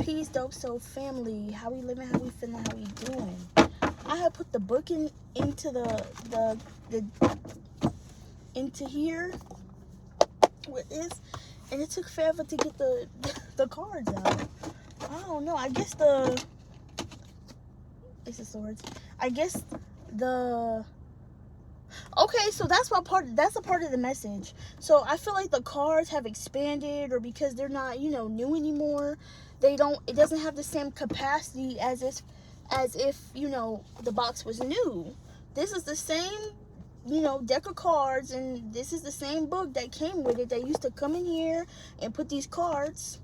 Peace, dope soul family. How we living? How we feeling? How we doing? I had put the book into the into here with this, and it took forever to get the cards out. I don't know. I guess it's the swords. I guess the okay. So that's a part of the message. So I feel like the cards have expanded, or because they're not new anymore. It doesn't have the same capacity as if the box was new. This is the same deck of cards, and this is the same book that came with it. They used to come in here and put these cards,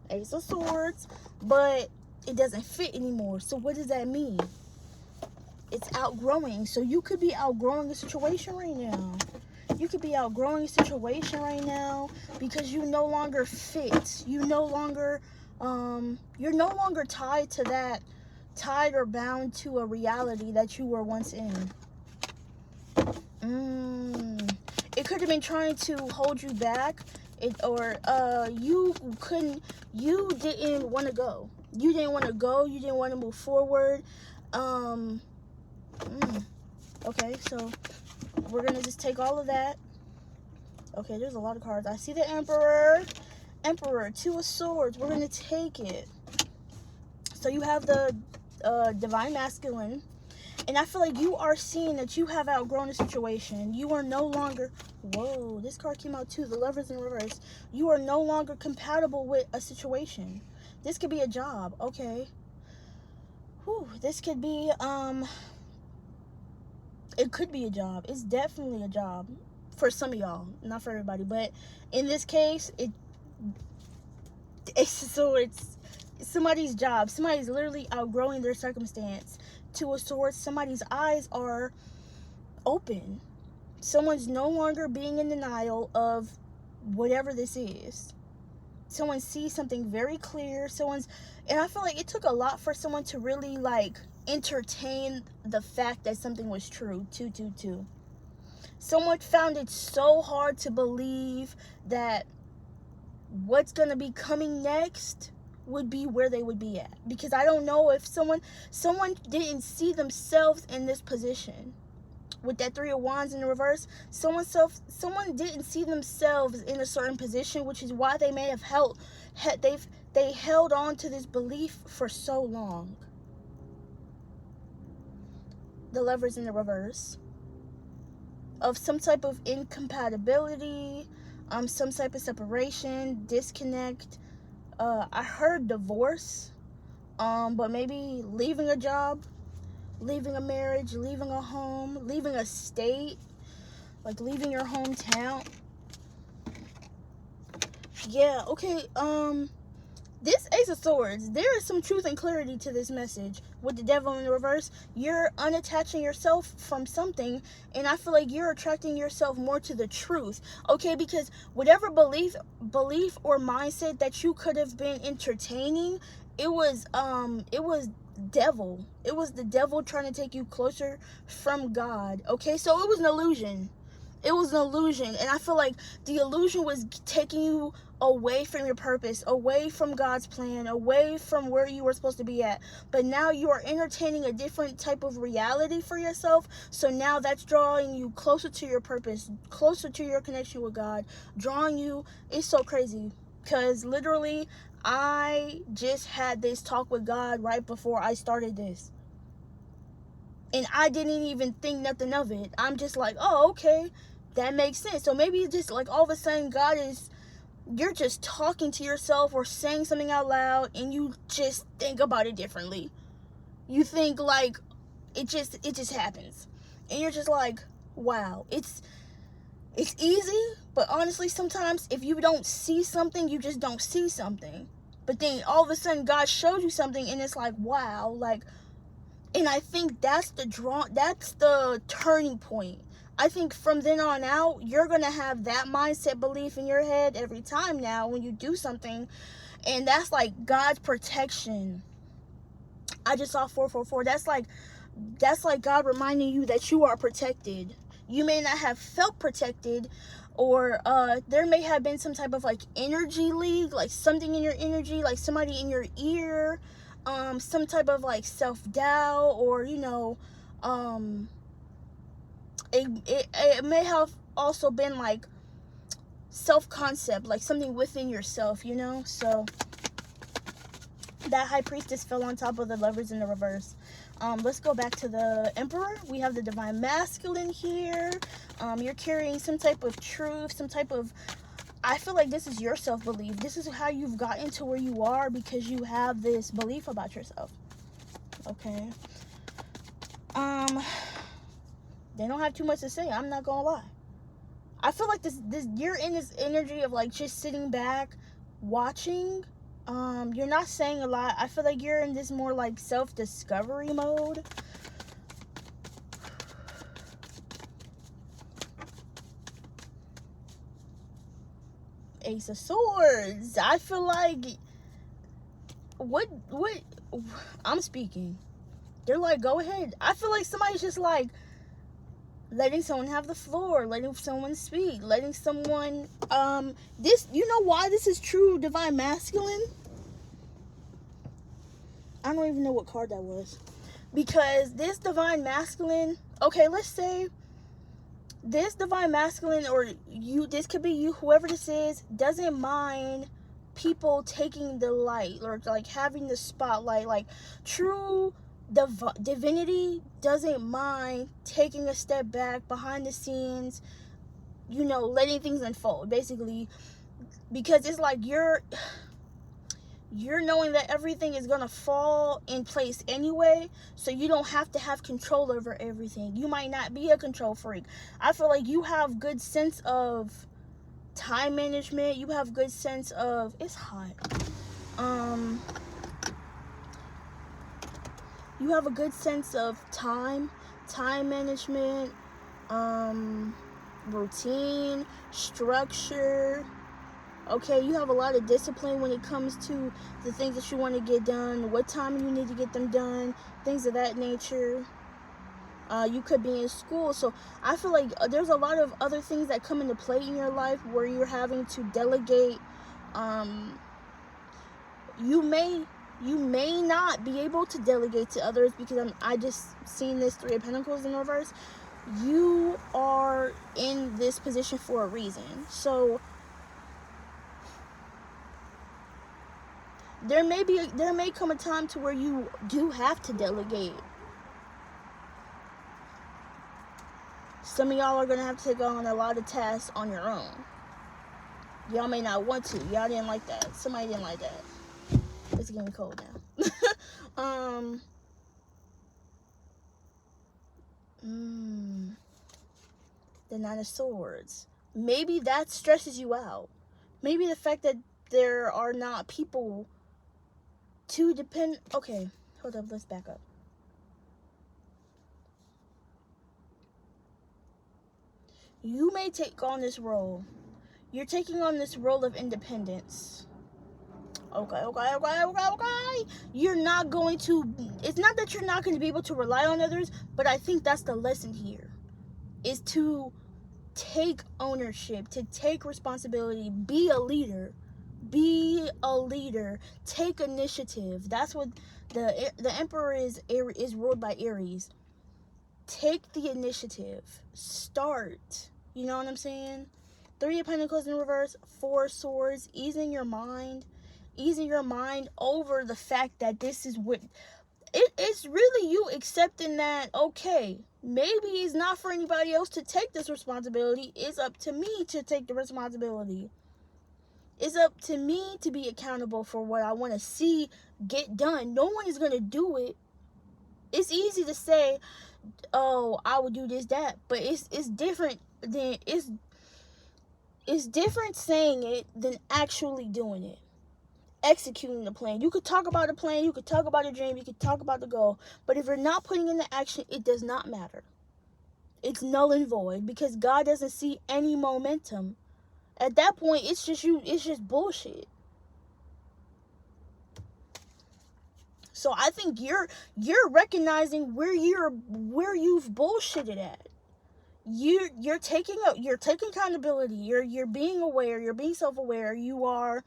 Ace of Swords, but it doesn't fit anymore. So what does that mean? It's outgrowing. So you could be outgrowing a situation right now. You could be outgrowing a situation right now because you no longer fit. You're no longer tied or bound to a reality that you were once in. It could have been trying to hold you back, you didn't want to go. You didn't want to go. You didn't want to move forward. Okay, so we're gonna just take all of that. Okay, there's a lot of cards. I see the Emperor, Two of Swords. We're gonna take it. So you have the Divine Masculine, and I feel like you are seeing that you have outgrown a situation. You are no longer, whoa, this card came out too, the Lovers in reverse. You are no longer compatible with a situation. This could be a job, okay. This could be, it could be a job. It's definitely a job for some of y'all, not for everybody. But in this case, it's somebody's job. Somebody's literally outgrowing their circumstance. Two of Swords, somebody's eyes are open. Someone's no longer being in denial of whatever this is. Someone sees something very clear. And I feel like it took a lot for someone to really entertain the fact that something was true. 222. Someone found it so hard to believe that what's going to be coming next would be where they would be at. Because I don't know if someone didn't see themselves in this position. With that Three of Wands in the reverse, someone didn't see themselves in a certain position, which is why they may have they held on to this belief for so long. The Lovers in the reverse, of some type of incompatibility, some type of separation, disconnect. I heard divorce, but maybe leaving a job, leaving a marriage, leaving a home, leaving a state, like leaving your hometown. Yeah, okay, this Ace of Swords, there is some truth and clarity to this message. With the Devil in the reverse, you're unattaching yourself from something, and I feel like you're attracting yourself more to the truth. Okay, because whatever belief or mindset that you could have been entertaining, it was devil. It was the devil trying to take you closer from God. Okay, so it was an illusion. It was an illusion, and I feel like the illusion was taking you away from your purpose, away from God's plan, away from where you were supposed to be at. But now you are entertaining a different type of reality for yourself. So now that's drawing you closer to your purpose, closer to your connection with God, drawing you. It's so crazy because literally I just had this talk with God right before I started this. And I didn't even think nothing of it. I'm just like, oh, okay, that makes sense. So maybe it's just like all of a sudden you're just talking to yourself or saying something out loud, and you just think about it differently. You think like it just happens, and you're just like, wow, it's easy. But honestly, sometimes if you don't see something, you just don't see something. But then all of a sudden God showed you something, and it's like, wow, like. And I think that's the turning point. I think from then on out, you're going to have that mindset belief in your head every time now when you do something. And that's like God's protection. I just saw 444. That's like God reminding you that you are protected. You may not have felt protected, or there may have been some type of like energy leak, like something in your energy, like somebody in your ear, some type of like self-doubt, or it may have also been like self-concept, like something within yourself, so that High Priestess fell on top of the Lovers in the reverse. Let's go back to the Emperor. We have the Divine Masculine here. You're carrying some type of truth, some type of, I feel like this is your self-belief. This is how you've gotten to where you are, because you have this belief about yourself. Okay. They don't have too much to say, I'm not gonna lie. I feel like this you're in this energy of like just sitting back, watching. You're not saying a lot. I feel like you're in this more like self-discovery mode. Ace of Swords. I feel like what I'm speaking. They're like, go ahead. I feel like somebody's just like letting someone have the floor, letting someone speak, letting someone this, you know why this is true Divine Masculine? I don't even know what card that was. Because this Divine Masculine, okay, let's say this Divine Masculine, or you, this could be you, whoever this is, doesn't mind people taking the light, or like having the spotlight. Like true divinity doesn't mind taking a step back behind the scenes, letting things unfold, basically, because it's like you're knowing that everything is gonna fall in place anyway, so you don't have to have control over everything. You might not be a control freak. I feel like you have good sense of time management. You have good sense of, it's hot. You have a good sense of time management, routine, structure. Okay, you have a lot of discipline when it comes to the things that you want to get done, what time you need to get them done, things of that nature. You could be in school, so I feel like there's a lot of other things that come into play in your life where you're having to delegate. You may not be able to delegate to others, because I just seen this Three of Pentacles in reverse. You are in this position for a reason, so there may come a time to where you do have to delegate. Some of y'all are gonna have to take on a lot of tasks on your own. Y'all may not want to. Y'all didn't like that. Somebody didn't like that. It's getting cold now. The Nine of Swords. Maybe that stresses you out. Maybe the fact that there are not people to depend. Okay, hold up. Let's back up. You may take on this role. You're taking on this role of independence. Okay. You're not going to, it's not that you're not going to be able to rely on others, but I think that's the lesson here, is to take ownership, to take responsibility, be a leader, take initiative. That's what the Emperor is ruled by Aries. Take the initiative, start, you know what I'm saying? Three of Pentacles in reverse, Four of Swords, easing your mind over the fact that this is what it's really you accepting that, okay, maybe it's not for anybody else to take this responsibility. It's up to me to take the responsibility. It's up to me to be accountable for what I want to see get done. No one is going to do it. It's easy to say, oh, I would do this, that, but it's different than it's different saying it than actually doing it, executing the plan. You could talk about a plan, you could talk about a dream, you could talk about the goal, but if you're not putting in the action, it does not matter. It's null and void, because God doesn't see any momentum. At that point, it's just bullshit. So I think you're recognizing where you've bullshitted at. you're taking accountability. You're being aware. You're being self-aware. You are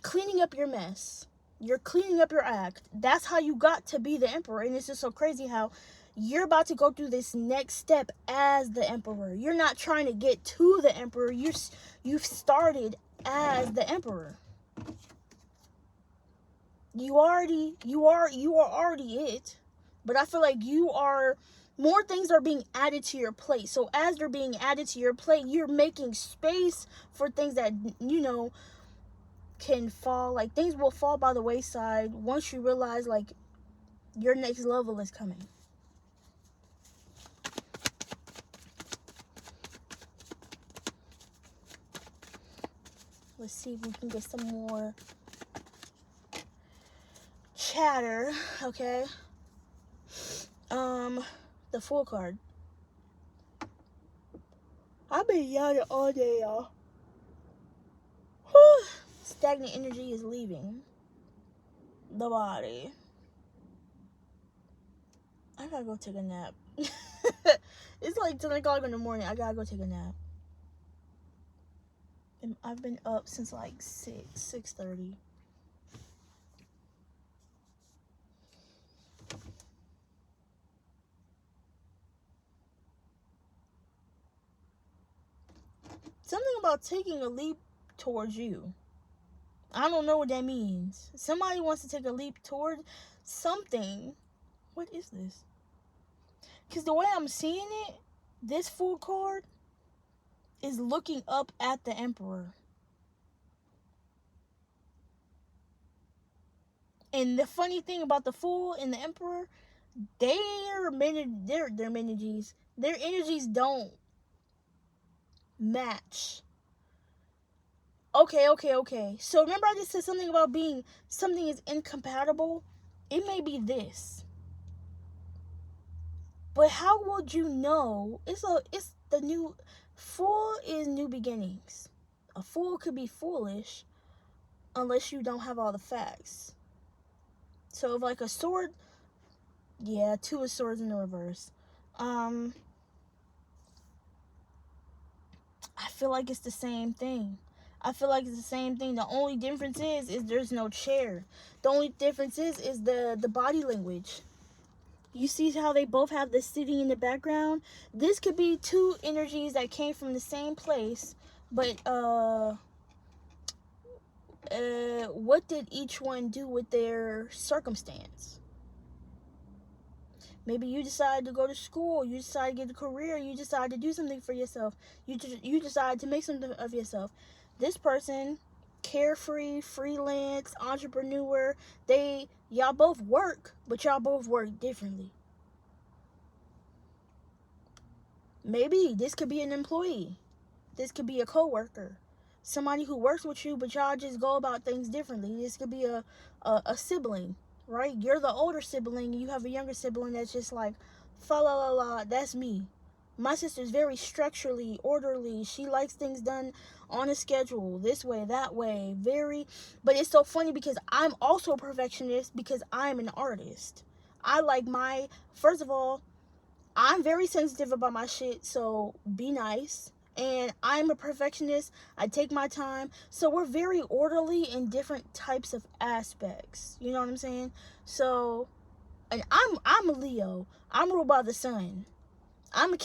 cleaning up your mess. You're cleaning up your act. That's how you got to be the emperor. And it's just so crazy how you're about to go through this next step as the emperor. You're not trying to get to the emperor. You've started as the emperor. You are already it. But I feel like more things are being added to your plate. So as they're being added to your plate, you're making space for things that, can fall. Like, things will fall by the wayside once you realize, like, your next level is coming. Let's see if we can get some more chatter. Okay. The Fool card. I've been yawning all day, y'all. Whew. Stagnant energy is leaving the body. I gotta go take a nap. It's like 10 o'clock in the morning. I gotta go take a nap. And I've been up since like 6:30. Something about taking a leap towards you. I don't know what that means. Somebody wants to take a leap toward something. What is this? Because the way I'm seeing it, this Fool card is looking up at the Emperor. And the funny thing about the Fool and the Emperor, their energies don't match. Okay. So remember I just said something about something is incompatible? It may be this. But how would you know? It's the new Fool is new beginnings. A fool could be foolish unless you don't have all the facts. So if like a sword, yeah, 2 of Swords in the reverse. I feel like it's the same thing. The only difference is there's no chair. The only difference is the body language. You see how they both have the city in the background? This could be 2 energies that came from the same place, but what did each one do with their circumstance? Maybe you decide to go to school, you decide to get a career, you decide to do something for yourself, you decide to make something of yourself. This person, carefree, freelance, entrepreneur, y'all both work, but y'all both work differently. Maybe this could be an employee. This could be a coworker. Somebody who works with you, but y'all just go about things differently. This could be a sibling, right? You're the older sibling, and you have a younger sibling that's just like, fa la la la, that's me. My sister's very structurally orderly. She likes things done on a schedule, this way, that way, but it's so funny because I'm also a perfectionist because I'm an artist. First of all, I'm very sensitive about my shit, so be nice. And I'm a perfectionist. I take my time. So we're very orderly in different types of aspects. You know what I'm saying? So, and I'm a Leo. I'm ruled by the sun. I'm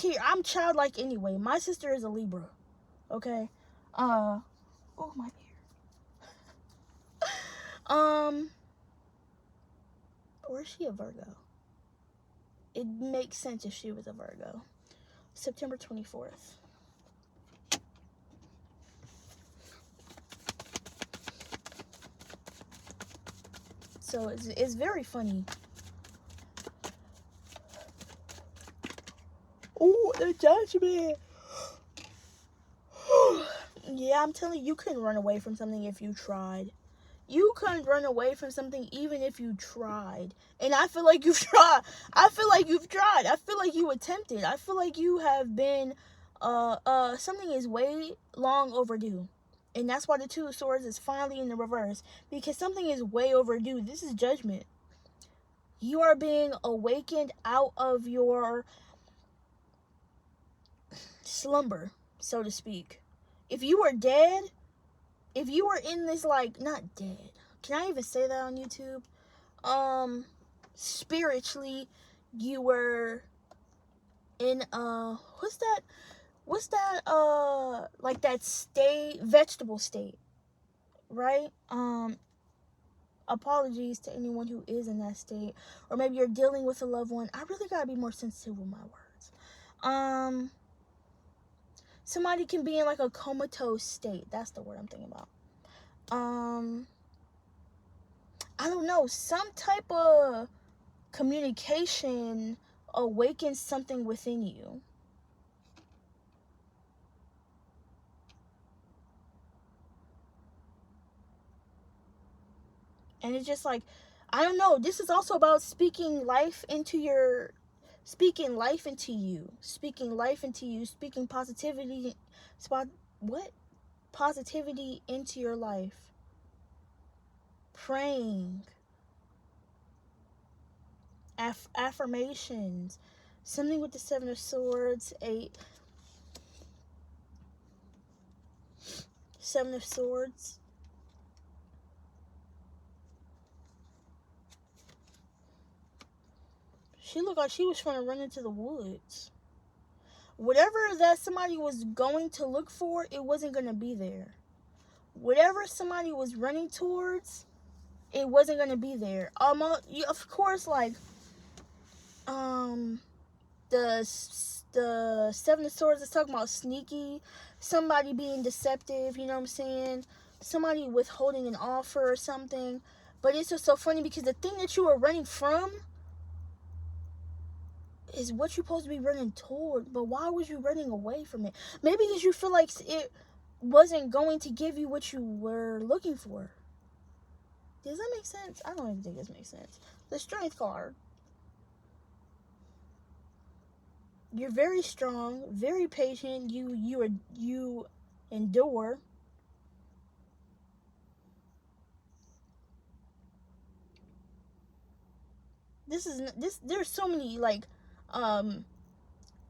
childlike anyway. My sister is a Libra. Okay? Oh my ear. Or is she a Virgo? It makes sense if she was a Virgo. September 24th. So it's very funny. Oh, the Judgment. Yeah, I'm telling you couldn't run away from something if you tried. You couldn't run away from something even if you tried. And I feel like you've tried. I feel like you attempted. I feel like you have been, something is way long overdue. And that's why the 2 of Swords is finally in the reverse. Because something is way overdue. This is Judgment. You are being awakened out of your... slumber, so to speak. If you were dead, if you were in this, like, not dead, can I even say that on YouTube? Spiritually, you were in, what's that, like that state, vegetable state, right? Apologies to anyone who is in that state, or maybe you're dealing with a loved one. I really gotta be more sensitive with my words. Somebody can be in like a comatose state. That's the word I'm thinking about. I don't know, some type of communication awakens something within you. And it's just like, I don't know, this is also about speaking life into you, speaking positivity, positivity into your life. Praying, affirmations, something with the Seven of Swords, Seven of Swords. She looked like she was trying to run into the woods. Whatever that somebody was going to look for, it wasn't going to be there. Whatever somebody was running towards, it wasn't going to be there. Of course, like, the Seven of Swords is talking about sneaky, somebody being deceptive, you know what I'm saying? Somebody withholding an offer or something. But it's just so funny because the thing that you were running from is what you're supposed to be running toward. But why was you running away from it? Maybe because you feel like it wasn't going to give you what you were looking for. Does that make sense? I don't even think this makes sense. The Strength card. You're very strong, very patient. You endure. There's so many, like,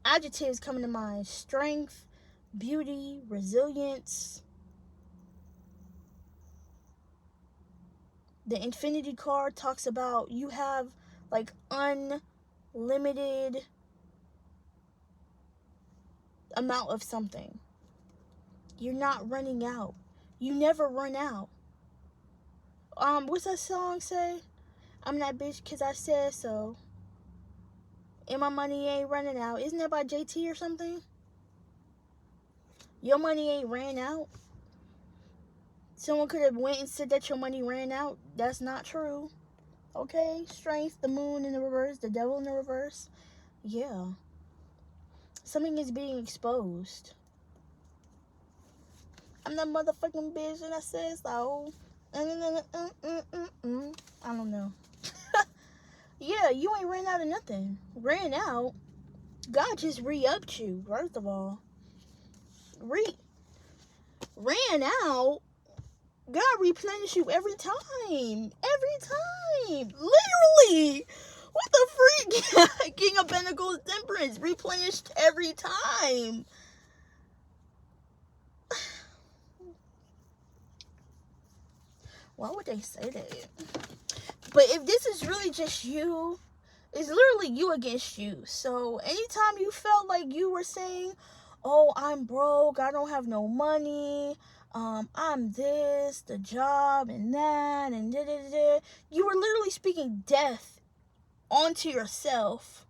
adjectives coming to mind. Strength, beauty, resilience. The Infinity card talks about you have, like, unlimited amount of something. You're not running out. You never run out. What's that song say? I'm that bitch because I said so. And my money ain't running out. Isn't that by JT or something? Your money ain't ran out. Someone could have went and said that your money ran out. That's not true. Okay? Strength, the moon in the reverse, the devil in the reverse. Yeah. Something is being exposed. I'm that motherfucking bitch and I said so. I don't know. Yeah, you ain't ran out of nothing. Ran out. God just re-upped you, first of all. Ran out. God replenished you every time. Every time. Literally. What the freak? King of Pentacles, Temperance. Replenished every time. Why would they say that? But if this is really just you, it's literally you against you. So anytime you felt like you were saying, oh, I'm broke, I don't have no money, I'm this, the job, and that, and da-da-da, you were literally speaking death onto yourself.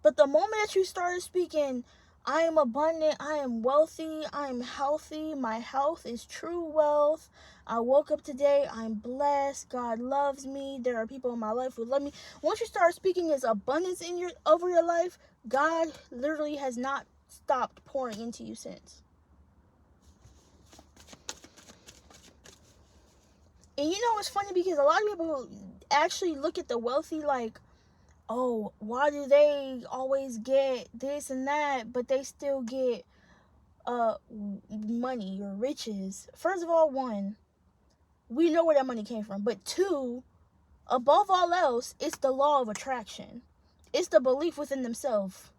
But the moment that you started speaking, I am abundant, I am wealthy, I am healthy, my health is true wealth, I woke up today, I'm blessed, God loves me, there are people in my life who love me. Once you start speaking this abundance over your life, God literally has not stopped pouring into you since. And you know, it's funny because a lot of people actually look at the wealthy like, oh, why do they always get this and that, but they still get money or riches? First of all, one, we know where that money came from. But two, above all else, it's the law of attraction. It's the belief within themselves.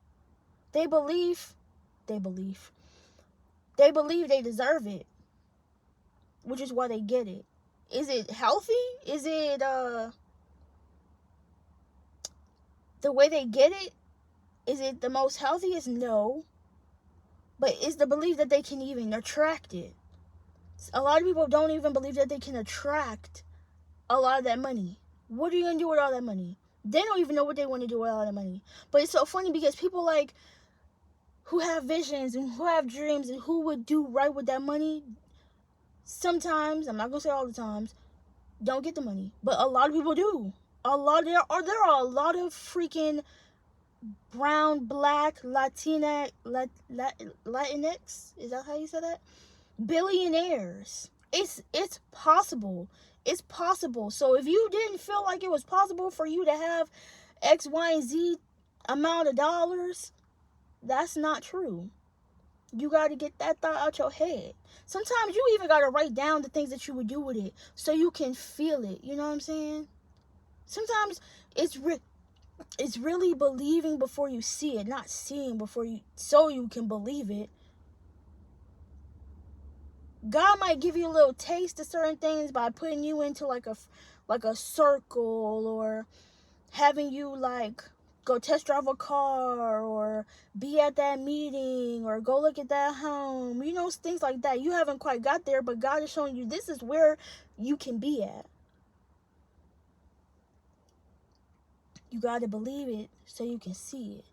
They believe they believe. They believe they deserve it, which is why they get it. Is it healthy? Is it the way they get it? Is it the most healthiest? No. But it's the belief that they can even attract it. A lot of people don't even believe that they can attract a lot of that money. What are you going to do with all that money? They don't even know what they want to do with all that money. But it's so funny because people like who have visions and who have dreams and who would do right with that money, sometimes, I'm not going to say all the times, don't get the money. But a lot of people do. There are a lot of freaking brown, black, Latinx, is that how you say that? Billionaires. It's possible. It's possible. So if you didn't feel like it was possible for you to have X, Y, and Z amount of dollars, that's not true. You got to get that thought out your head. Sometimes you even got to write down the things that you would do with it so you can feel it. You know what I'm saying? Sometimes it's really believing before you see it, not seeing before you, so you can believe it. God might give you a little taste of certain things by putting you into like a circle, or having you like go test drive a car, or be at that meeting, or go look at that home. You know, things like that. You haven't quite got there, but God is showing you this is where you can be at. You got to believe it so you can see it.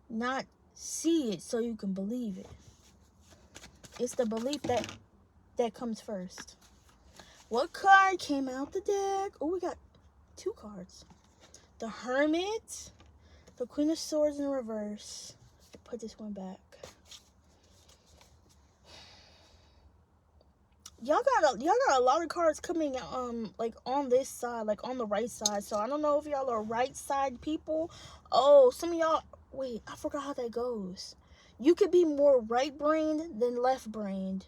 Not see it so you can believe it. It's the belief that comes first. What card came out the deck? Oh, we got 2 cards. The Hermit, the Queen of Swords in reverse. Put this one back. Y'all got a lot of cards coming like on this side, like on the right side. So I don't know if y'all are right side people. Oh, some of y'all, wait, I forgot how that goes. You could be more right brained than left brained.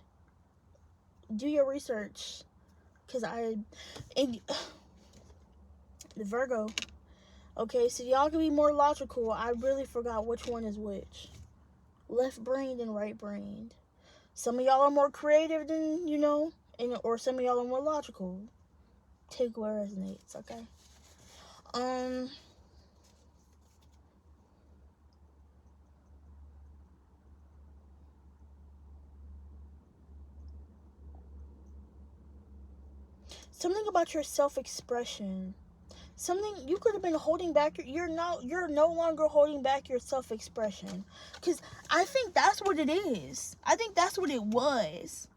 Do your research, cause the Virgo. Okay, so y'all can be more logical. I really forgot which one is which. Left brained and right brained. Some of y'all are more creative than, or some of y'all are more logical. Take what resonates, okay? Something about your self-expression. Something you could have been holding back. You're no longer holding back your self-expression. Because I think that's what it is. I think that's what it was.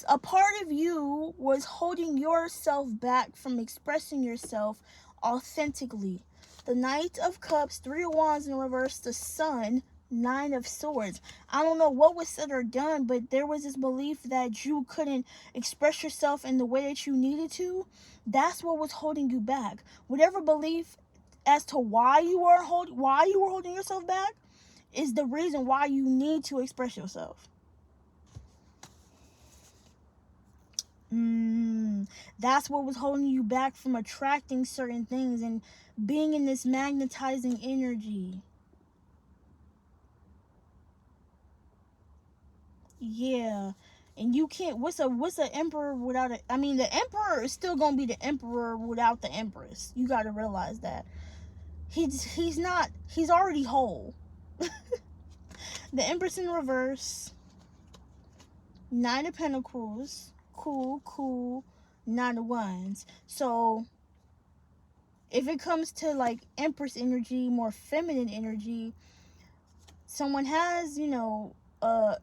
A part of you was holding yourself back from expressing yourself authentically. The Knight of Cups, 3 of Wands in reverse, the Sun, 9 of Swords. I don't know what was said or done, but there was this belief that you couldn't express yourself in the way that you needed to. That's what was holding you back. Whatever belief as to why you were holding yourself back is the reason why you need to express yourself. That's what was holding you back from attracting certain things and being in this magnetizing energy. Yeah. And you can't, what's a emperor without a, the emperor is still gonna be the emperor without the empress. You gotta realize that. He's already whole. The Empress in reverse, 9 of Pentacles, cool, 9 of Wands. So if it comes to like Empress energy, more feminine energy, someone has,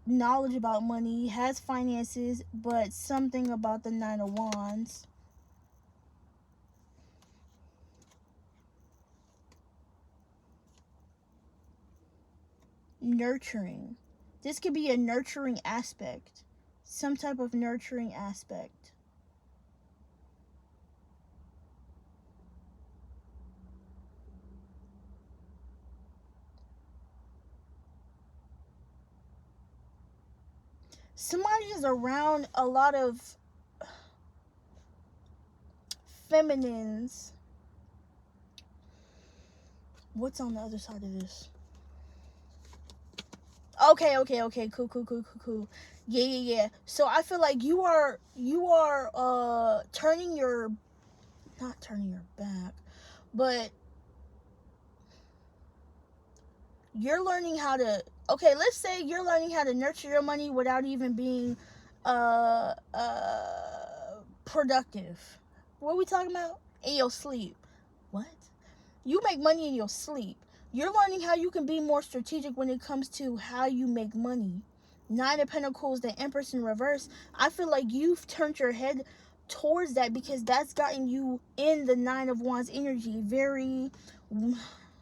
knowledge about money, has finances, but something about the 9 of Wands. Nurturing. This could be a nurturing aspect. Some type of nurturing aspect. Somebody is around a lot of feminines. What's on the other side of this? Okay. Cool. Yeah. So I feel like you are turning your, not turning your back, but you're learning how to, okay, let's say you're learning how to nurture your money without even being uh productive. What are we talking about? In your sleep. What? You make money in your sleep. You're learning how you can be more strategic when it comes to how you make money. Nine of Pentacles, the Empress in reverse. I feel like you've turned your head towards that because that's gotten you in the Nine of Wands energy. Very,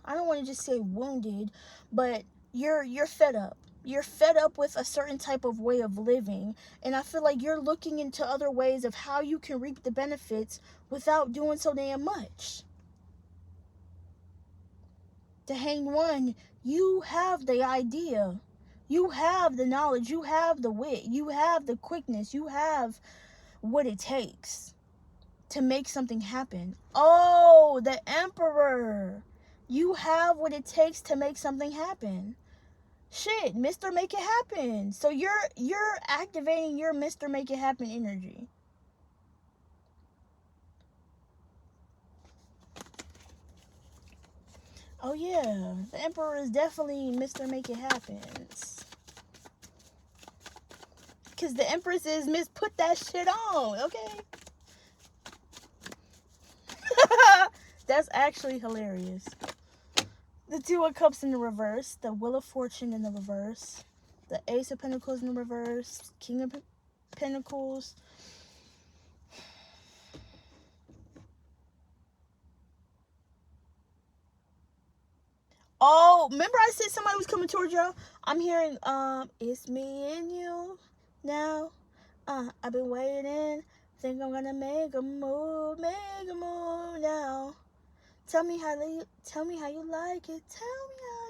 I don't want to just say wounded, but you're fed up. You're fed up with a certain type of way of living, and I feel like you're looking into other ways of how you can reap the benefits without doing so damn much. The Hanged One, you have the idea, you have the knowledge, you have the wit, you have the quickness, you have what it takes to make something happen. Oh, the Emperor, you have what it takes to make something happen. Shit, Mr. Make It Happen. So you're activating your Mr. Make It Happen energy. Oh yeah, the Emperor is definitely Mr. Make It Happen. Because the Empress is Miss Put That Shit On, okay? That's actually hilarious. The Two of Cups in the reverse, the Wheel of Fortune in the reverse, the Ace of Pentacles in the reverse, King of Pentacles. Oh, remember I said somebody was coming towards y'all? I'm hearing, it's me and you now. I've been waiting. Think I'm gonna make a move now. Tell me how you like it. Tell me how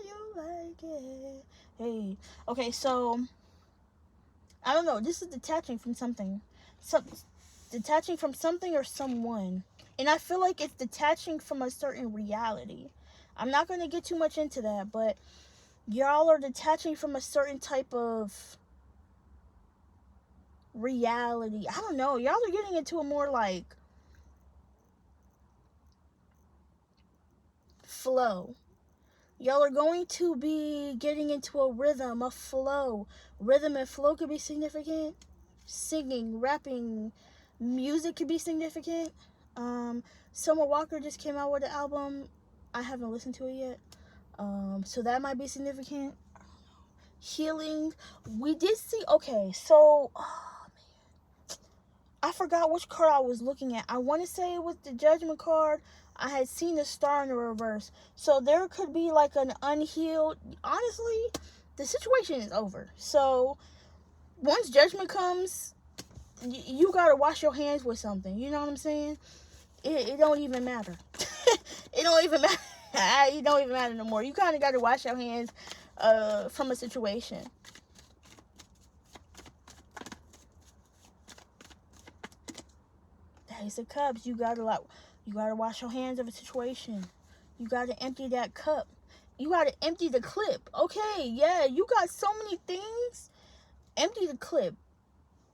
you like it. Hey, okay, so I don't know. This is detaching from something, detaching from something or someone, and I feel like it's detaching from a certain reality. I'm not gonna get too much into that, but y'all are detaching from a certain type of reality. I don't know. Y'all are getting into a more like flow. Y'all are going to be getting into a rhythm, a flow. Rhythm and flow could be significant. Singing, rapping, music could be significant. Summer Walker just came out with an album. I haven't listened to it yet. So that might be significant. Healing. We did see, okay, so I forgot which card I was looking at. I want to say it was the Judgment card. I had seen the star in the reverse. So there could be like an unhealed. Honestly, the situation is over. So once Judgment comes, you got to wash your hands with something. You know what I'm saying? It don't even matter. It don't even matter. It don't even matter no more. You kind of got to wash your hands from a situation. Ace of Cups, you gotta wash your hands of a situation. You gotta empty that cup. You gotta empty the clip. Okay, yeah, you got so many things. Empty the clip.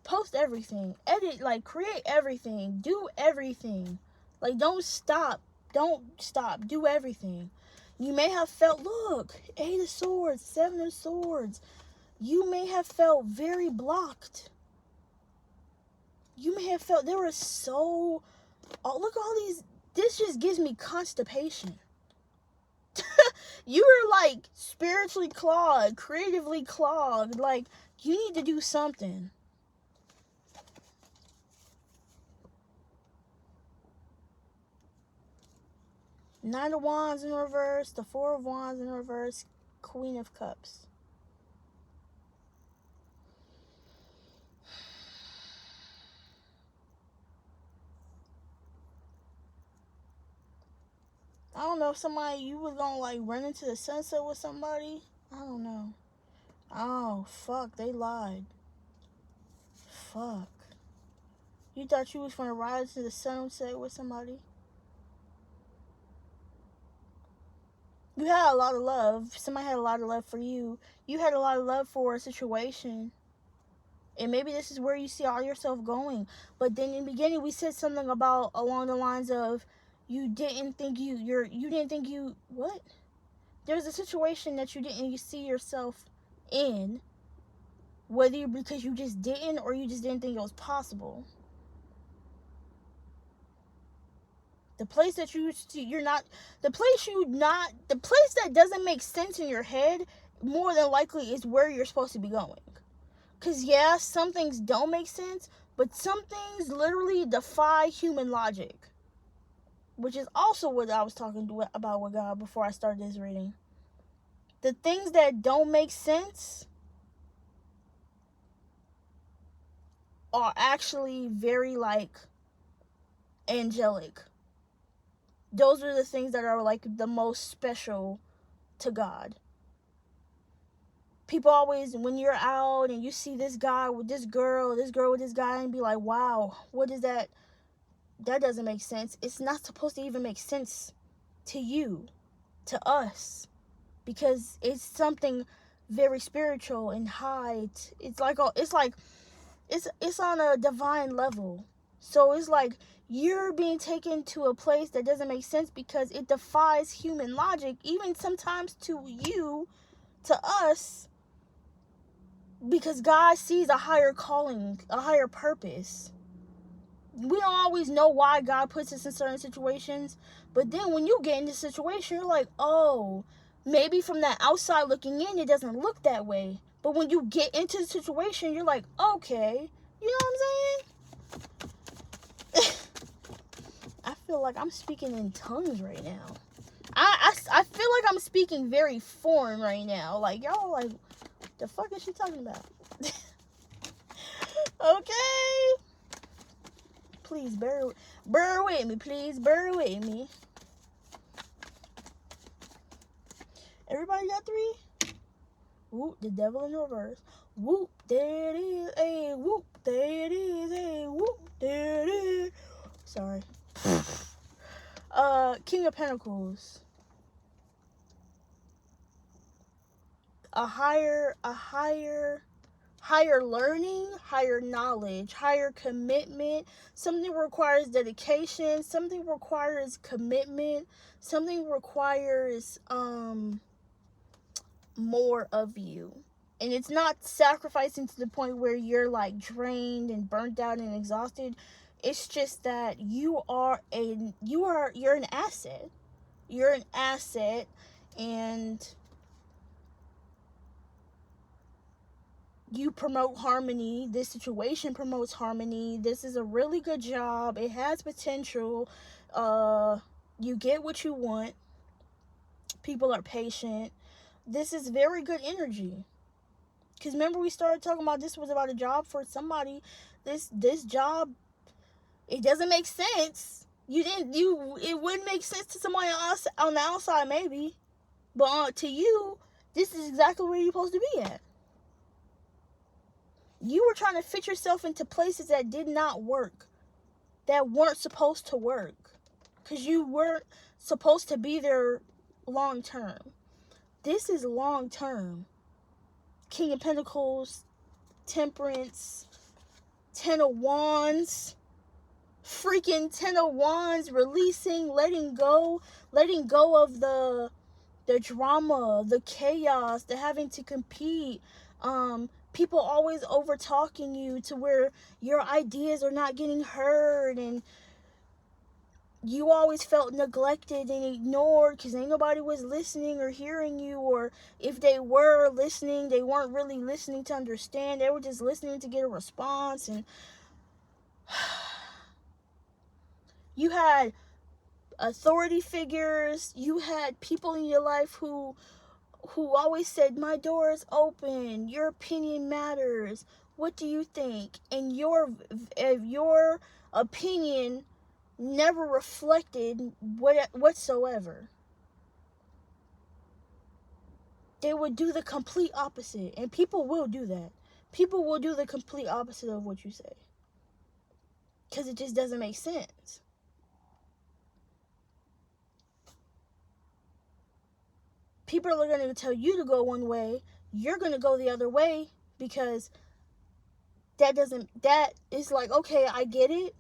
Post everything. Edit, like create everything. Do everything. Like don't stop. Don't stop. Do everything. You may have felt, look, 8 of Swords, 7 of Swords. You may have felt very blocked. You may have felt there was so, oh, look at all these. This just gives me constipation. You are like spiritually clogged, creatively clogged. Like, you need to do something. Nine of Wands in reverse, the Four of Wands in reverse, Queen of Cups. I don't know if somebody, you was gonna like run into the sunset with somebody. I don't know. Oh, fuck, they lied. Fuck. You thought you was gonna ride to the sunset with somebody? You had a lot of love. Somebody had a lot of love for you. You had a lot of love for a situation. And maybe this is where you see all yourself going. But then in the beginning we said something about along the lines of you didn't think what? There's a situation that you didn't see yourself in, whether because you just didn't or you just didn't think it was possible. The place that the place that doesn't make sense in your head, more than likely is where you're supposed to be going. Because, yeah, some things don't make sense, but some things literally defy human logic. Which is also what I was talking about with God before I started this reading. The things that don't make sense are actually very, angelic. Those are the things that are, the most special to God. People always, when you're out and you see this guy with this girl with this guy, and be like, wow, what is that? That doesn't make sense. It's not supposed to even make sense to you, to us, because it's something very spiritual and high. It's on a divine level. So it's like you're being taken to a place that doesn't make sense because it defies human logic, even sometimes to you, to us, because God sees a higher calling, a higher purpose. We don't always know why God puts us in certain situations, but then when you get in this situation, you're like, oh, maybe from that outside looking in, it doesn't look that way. But when you get into the situation, you're like, okay, you know what I'm saying? I feel like I'm speaking in tongues right now. I feel like I'm speaking very foreign right now. Like, y'all like, the fuck is she talking about? Okay. Please bear with me, please. Bear with me. Everybody got 3? Whoop, the devil in reverse. Whoop, there it is. Hey, whoop, there it is. Hey, whoop, there it is. Sorry. King of Pentacles. A higher learning, higher knowledge, higher commitment. Something requires dedication, something requires commitment, something requires more of you. And it's not sacrificing to the point where you're like drained and burnt out and exhausted. It's just that you're an asset. You're an asset, and you promote harmony. This situation promotes harmony. This is a really good job. It has potential. You get what you want. People are patient. This is very good energy. Because remember, we started talking about this was about a job for somebody. This job, it doesn't make sense. It wouldn't make sense to somebody else on the outside, maybe. But to you, this is exactly where you're supposed to be at. You were trying to fit yourself into places that did not work, that weren't supposed to work, because you weren't supposed to be there long term. This is long term. King of Pentacles, Temperance, Ten of Wands, freaking Ten of Wands, releasing, letting go of the drama, the chaos, the having to compete, people always over talking you to where your ideas are not getting heard, and you always felt neglected and ignored because ain't nobody was listening or hearing you, or if they were listening, they weren't really listening to understand. They were just listening to get a response. And you had authority figures, you had people in your life who always said, my door is open, your opinion matters, what do you think? And your opinion never reflected whatsoever. They would do the complete opposite, and people will do that. People will do the complete opposite of what you say, because it just doesn't make sense. people are going to tell you to go one way, you're going to go the other way, because that is like, okay, I get it,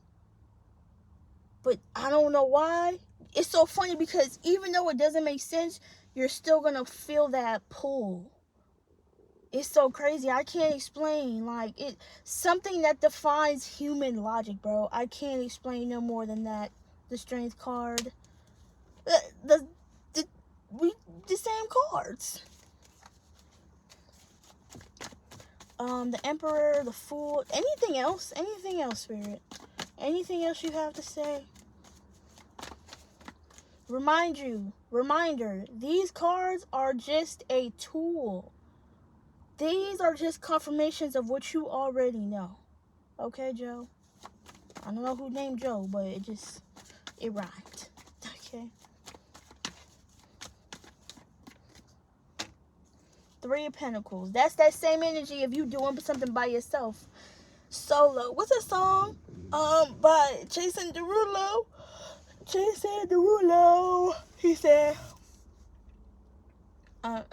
but I don't know why. It's so funny because even though it doesn't make sense, you're still going to feel that pull. It's so crazy. I can't explain. Like, something that defines human logic, bro. I can't explain no more than that. The strength card. The same cards. The Emperor, the Fool. Anything else, Spirit? Anything else you have to say? Reminder, these cards are just a tool. These are just confirmations of what you already know. Okay, Joe? I don't know who named Joe, but it rhymed. Okay. 3 of Pentacles. That's that same energy of you doing something by yourself. Solo. What's that song? By Jason Derulo. He said, I'm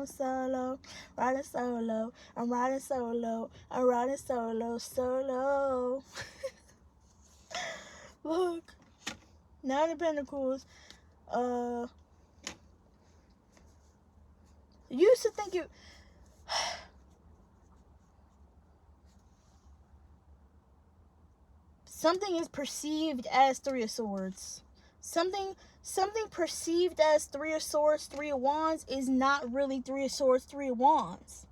solo, riding solo, I'm riding solo, I'm riding solo. Look, 9 of Pentacles. You used to think you... Something is perceived as 3 of Swords. Something perceived as 3 of Swords, 3 of Wands is not really 3 of Swords, 3 of Wands.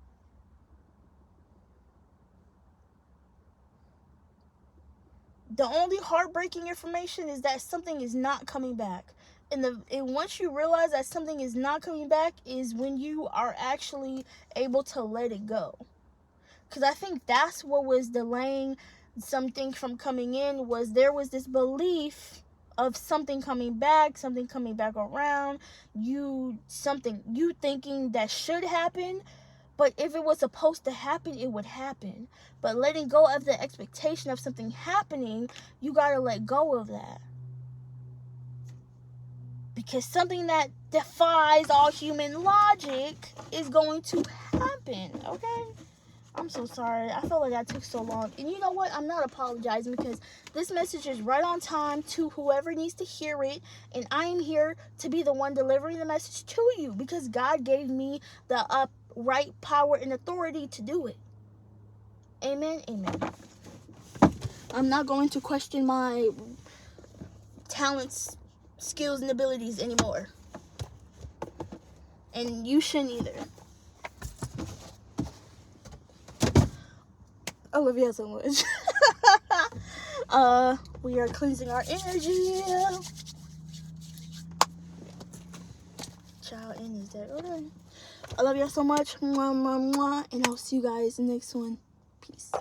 The only heartbreaking information is that something is not coming back. And once you realize that something is not coming back is when you are actually able to let it go. Because I think that's what was delaying something from coming in, was there was this belief of something coming back around, you thinking that should happen, but if it was supposed to happen, it would happen. But letting go of the expectation of something happening, you gotta let go of that. Because something that defies all human logic is going to happen, okay? I'm so sorry. I felt like that took so long. And you know what? I'm not apologizing because this message is right on time to whoever needs to hear it. And I am here to be the one delivering the message to you because God gave me the right power and authority to do it. Amen. Amen. I'm not going to question my talents, skills, and abilities anymore. And you shouldn't either. I love you so much. We are cleansing our energy. Child, and is that okay? I love you so much. Mwah, mwah, mwah. And I'll see you guys in the next one. Peace.